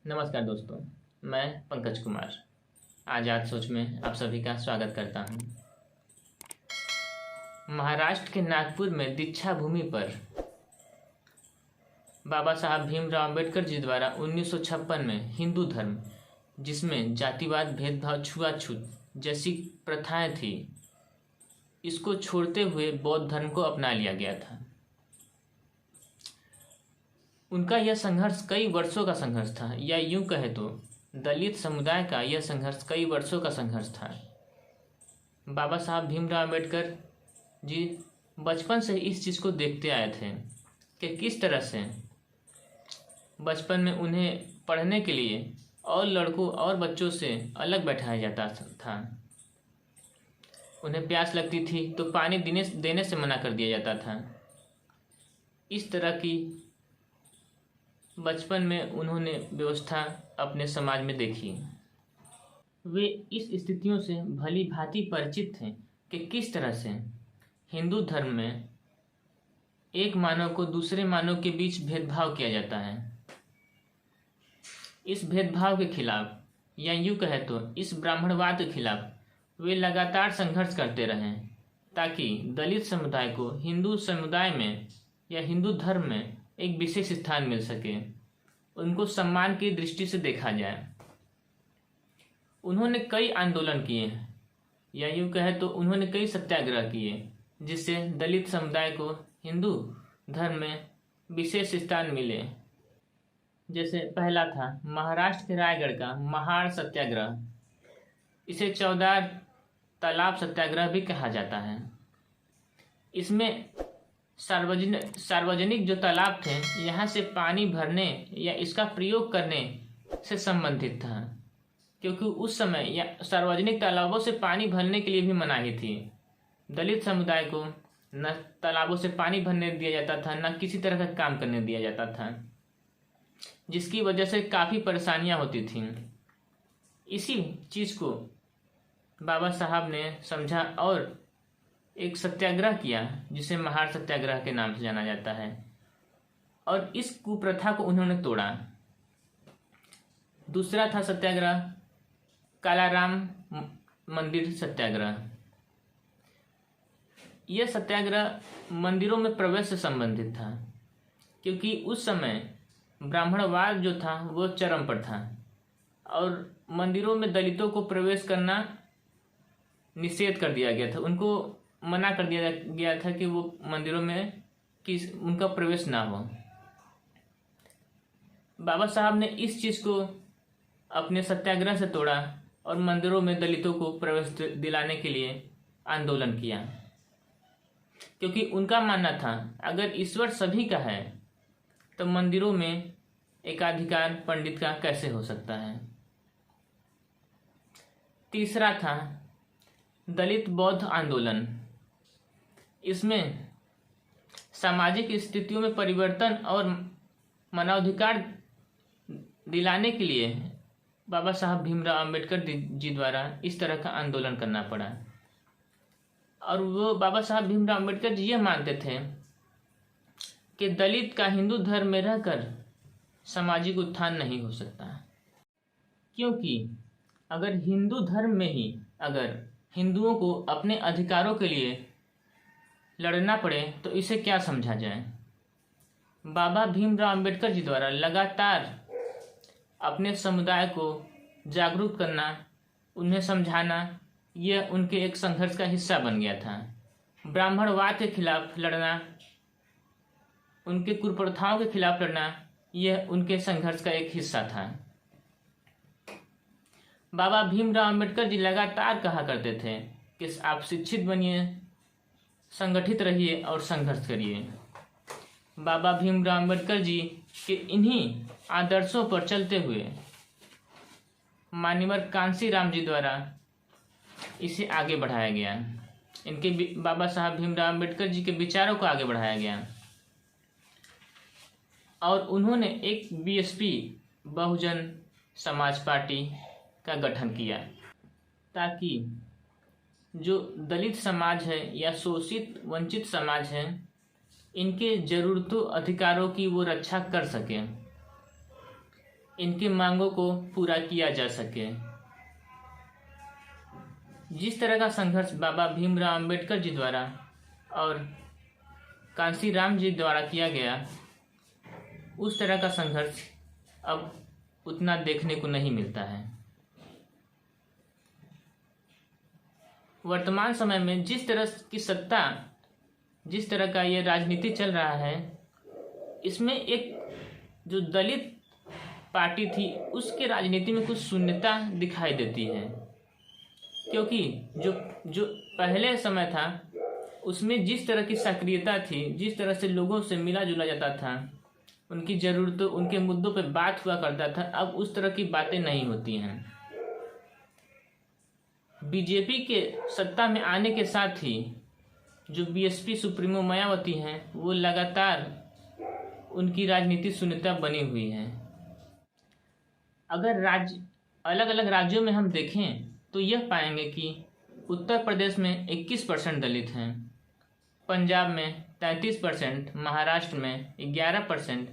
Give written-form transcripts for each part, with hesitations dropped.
नमस्कार दोस्तों, मैं पंकज कुमार आज़ाद सोच में आप सभी का स्वागत करता हूं। महाराष्ट्र के नागपुर में दीक्षा भूमि पर बाबा साहब भीमराव अंबेडकर जी द्वारा 1956 में हिंदू धर्म, जिसमें जातिवाद, भेदभाव, छुआछूत जैसी प्रथाएं थी, इसको छोड़ते हुए बौद्ध धर्म को अपना लिया गया था। उनका यह संघर्ष कई वर्षों का संघर्ष था, या यूं कहे तो दलित समुदाय का यह संघर्ष कई वर्षों का संघर्ष था। बाबा साहब भीमराव अंबेडकर जी बचपन से इस चीज़ को देखते आए थे कि किस तरह से बचपन में उन्हें पढ़ने के लिए और लड़कों और बच्चों से अलग बैठाया जाता था। उन्हें प्यास लगती थी तो पानी देने से मना कर दिया जाता था। इस तरह की बचपन में उन्होंने व्यवस्था अपने समाज में देखी। वे इस स्थितियों से भली भांति परिचित थे कि किस तरह से हिंदू धर्म में एक मानव को दूसरे मानव के बीच भेदभाव किया जाता है। इस भेदभाव के खिलाफ, या यूँ कहे तो इस ब्राह्मणवाद के खिलाफ वे लगातार संघर्ष करते रहे, ताकि दलित समुदाय को हिंदू समुदाय में या हिंदू धर्म में एक विशेष स्थान मिल सके, उनको सम्मान की दृष्टि से देखा जाए। उन्होंने कई आंदोलन किए, या यूँ कहे तो उन्होंने कई सत्याग्रह किए, जिससे दलित समुदाय को हिंदू धर्म में विशेष स्थान मिले। जैसे पहला था महाराष्ट्र के रायगढ़ का महाड़ सत्याग्रह। इसे 14 तालाब सत्याग्रह भी कहा जाता है। इसमें सार्वजनिक जो तालाब थे, यहाँ से पानी भरने या इसका प्रयोग करने से संबंधित था, क्योंकि उस समय या सार्वजनिक तालाबों से पानी भरने के लिए भी मनाही थी। दलित समुदाय को न तालाबों से पानी भरने दिया जाता था, न किसी तरह का काम करने दिया जाता था, जिसकी वजह से काफ़ी परेशानियाँ होती थीं। इसी चीज़ को बाबा साहब ने समझा और एक सत्याग्रह किया, जिसे महाड़ सत्याग्रह के नाम से जाना जाता है, और इस कुप्रथा को उन्होंने तोड़ा। दूसरा था सत्याग्रह कालाराम मंदिर सत्याग्रह। यह सत्याग्रह मंदिरों में प्रवेश से संबंधित था, क्योंकि उस समय ब्राह्मणवाद जो था वो चरम पर था और मंदिरों में दलितों को प्रवेश करना निषेध कर दिया गया था। उनको मना कर दिया गया था कि वो मंदिरों में उनका प्रवेश ना हो। बाबा साहब ने इस चीज़ को अपने सत्याग्रह से तोड़ा और मंदिरों में दलितों को प्रवेश दिलाने के लिए आंदोलन किया, क्योंकि उनका मानना था अगर ईश्वर सभी का है तो मंदिरों में एकाधिकार पंडित का कैसे हो सकता है। तीसरा था दलित बौद्ध आंदोलन। इसमें सामाजिक स्थितियों में परिवर्तन और मानवाधिकार दिलाने के लिए बाबा साहब भीमराव अंबेडकर जी द्वारा इस तरह का आंदोलन करना पड़ा। और वो बाबा साहब भीमराव अंबेडकर जी यह मानते थे कि दलित का हिंदू धर्म में रहकर सामाजिक उत्थान नहीं हो सकता, क्योंकि अगर हिंदू धर्म में ही अगर हिंदुओं को अपने अधिकारों के लिए लड़ना पड़े तो इसे क्या समझा जाए। बाबा भीमराव अंबेडकर जी द्वारा लगातार अपने समुदाय को जागरूक करना, उन्हें समझाना, यह उनके एक संघर्ष का हिस्सा बन गया था। ब्राह्मणवाद के खिलाफ लड़ना, उनके कुप्रथाओं के खिलाफ लड़ना, यह उनके संघर्ष का एक हिस्सा था। बाबा भीमराव अंबेडकर जी लगातार कहा करते थे कि आप शिक्षित बनिए, संगठित रहिए और संघर्ष करिए। बाबा भीमराव अंबेडकर जी के इन्हीं आदर्शों पर चलते हुए मान्यवर कांशीराम जी द्वारा इसे आगे बढ़ाया गया। इनके बाबा साहब भीमराव अंबेडकर जी के विचारों को आगे बढ़ाया गया और उन्होंने एक बीएसपी बहुजन समाज पार्टी का गठन किया, ताकि जो दलित समाज है या शोषित वंचित समाज है, इनके जरूरतों अधिकारों की वो रक्षा कर सकें। इनकी मांगों को पूरा किया जा सके। जिस तरह का संघर्ष बाबा भीमराव अंबेडकर जी द्वारा और कांशीराम जी द्वारा किया गया, उस तरह का संघर्ष अब उतना देखने को नहीं मिलता है। वर्तमान समय में जिस तरह की सत्ता, जिस तरह का ये राजनीति चल रहा है, इसमें एक जो दलित पार्टी थी उसके राजनीति में कुछ शून्यता दिखाई देती है। क्योंकि जो पहले समय था उसमें जिस तरह की सक्रियता थी, जिस तरह से लोगों से मिला जुला जाता था, उनकी ज़रूरतों, उनके मुद्दों पर बात हुआ करता था, अब उस तरह की बातें नहीं होती हैं। बीजेपी के सत्ता में आने के साथ ही जो बीएसपी सुप्रीमो मायावती हैं, वो लगातार उनकी राजनीति शून्यता बनी हुई है। अगर अलग अलग राज्यों में हम देखें तो यह पाएंगे कि उत्तर प्रदेश में 21% दलित हैं, पंजाब में 33%, महाराष्ट्र में 11%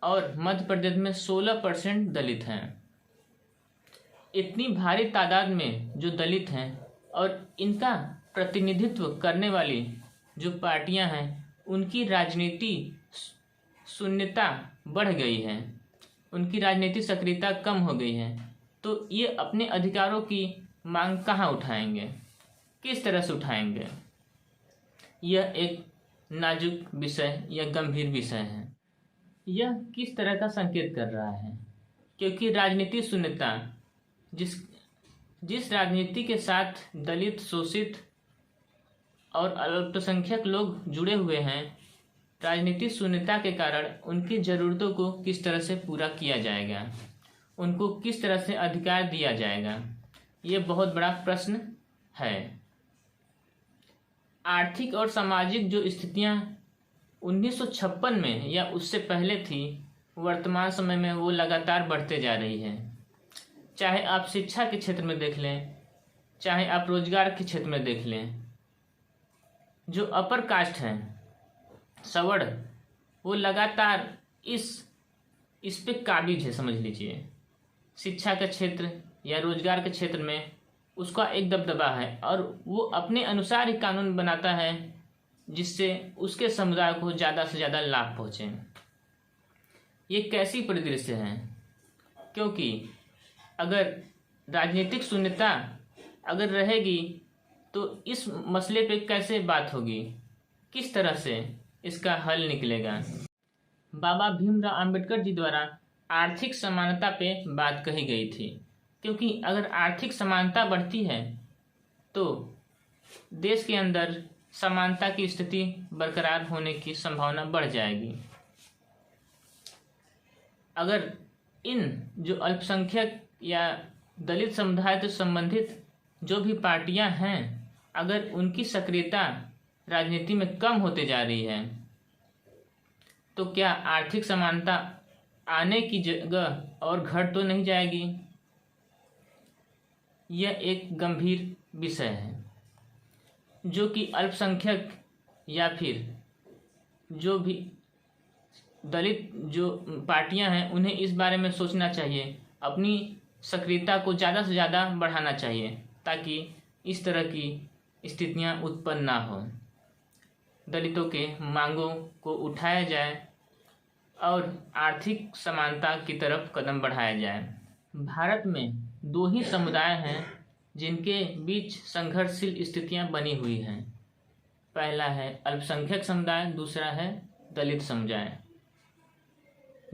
और मध्य प्रदेश में 16% दलित हैं। इतनी भारी तादाद में जो दलित हैं और इनका प्रतिनिधित्व करने वाली जो पार्टियां हैं, उनकी राजनीति शून्यता बढ़ गई है, उनकी राजनीतिक सक्रियता कम हो गई है। तो ये अपने अधिकारों की मांग कहाँ उठाएंगे, किस तरह से उठाएंगे? यह एक नाजुक विषय या गंभीर विषय है। यह किस तरह का संकेत कर रहा है? क्योंकि राजनीतिक शून्यता, जिस राजनीति के साथ दलित, शोषित और अल्पसंख्यक लोग जुड़े हुए हैं, राजनीतिक शून्यता के कारण उनकी ज़रूरतों को किस तरह से पूरा किया जाएगा, उनको किस तरह से अधिकार दिया जाएगा, ये बहुत बड़ा प्रश्न है। आर्थिक और सामाजिक जो स्थितियां 1956 में या उससे पहले थी, वर्तमान समय में वो लगातार बढ़ते जा रही है। चाहे आप शिक्षा के क्षेत्र में देख लें, चाहे आप रोजगार के क्षेत्र में देख लें, जो अपर कास्ट हैं, सवर्ण, वो लगातार इस पे काबिज है, समझ लीजिए। शिक्षा का क्षेत्र या रोजगार के क्षेत्र में उसका एक दबदबा है और वो अपने अनुसार ही कानून बनाता है जिससे उसके समुदाय को ज़्यादा से ज़्यादा लाभ पहुँचे। ये कैसी परिदृश्य है? क्योंकि अगर राजनीतिक शून्यता अगर रहेगी तो इस मसले पे कैसे बात होगी, किस तरह से इसका हल निकलेगा? बाबा भीमराव अंबेडकर जी द्वारा आर्थिक समानता पे बात कही गई थी, क्योंकि अगर आर्थिक समानता बढ़ती है तो देश के अंदर समानता की स्थिति बरकरार होने की संभावना बढ़ जाएगी। अगर इन जो अल्पसंख्यक या दलित समुदाय से संबंधित जो भी पार्टियां हैं, अगर उनकी सक्रियता राजनीति में कम होते जा रही है तो क्या आर्थिक समानता आने की जगह और घट तो नहीं जाएगी? यह एक गंभीर विषय है जो कि अल्पसंख्यक या फिर जो भी दलित जो पार्टियां हैं उन्हें इस बारे में सोचना चाहिए, अपनी सक्रियता को ज़्यादा से ज़्यादा बढ़ाना चाहिए ताकि इस तरह की स्थितियां उत्पन्न ना हो। दलितों के मांगों को उठाया जाए और आर्थिक समानता की तरफ कदम बढ़ाया जाए। भारत में दो ही समुदाय हैं जिनके बीच संघर्षशील स्थितियां बनी हुई हैं। पहला है अल्पसंख्यक समुदाय, दूसरा है दलित समुदाय।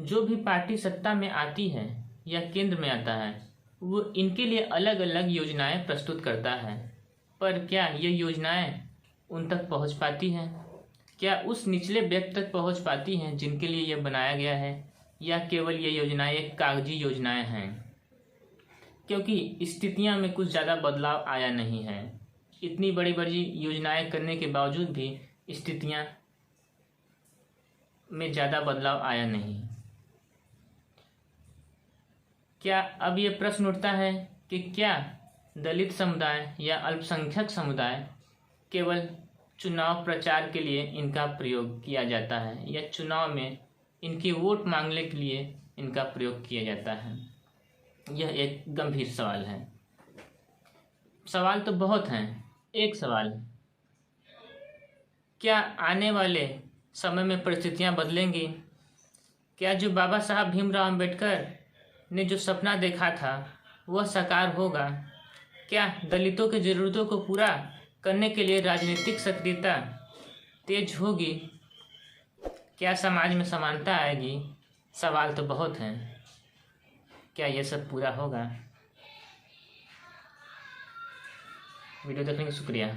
जो भी पार्टी सत्ता में आती है या केंद्र में आता है, वो इनके लिए अलग अलग योजनाएं प्रस्तुत करता है, पर क्या ये योजनाएं उन तक पहुंच पाती हैं? क्या उस निचले व्यक्ति तक पहुंच पाती हैं जिनके लिए यह बनाया गया है, या केवल ये योजनाएं एक कागजी योजनाएं हैं? क्योंकि स्थितियां में कुछ ज़्यादा बदलाव आया नहीं है। इतनी बड़ी बड़ी योजनाएं करने के बावजूद भी स्थितियां में ज़्यादा बदलाव आया नहीं। क्या अब ये प्रश्न उठता है कि क्या दलित समुदाय या अल्पसंख्यक समुदाय केवल चुनाव प्रचार के लिए इनका प्रयोग किया जाता है, या चुनाव में इनके वोट मांगने के लिए इनका प्रयोग किया जाता है? यह एक गंभीर सवाल है। सवाल तो बहुत हैं। एक सवाल, क्या आने वाले समय में परिस्थितियां बदलेंगी? क्या जो बाबा साहब भीमराव अंबेडकर ने जो सपना देखा था वह साकार होगा? क्या दलितों की ज़रूरतों को पूरा करने के लिए राजनीतिक सक्रियता तेज होगी? क्या समाज में समानता आएगी? सवाल तो बहुत हैं। क्या यह सब पूरा होगा? वीडियो देखने का शुक्रिया।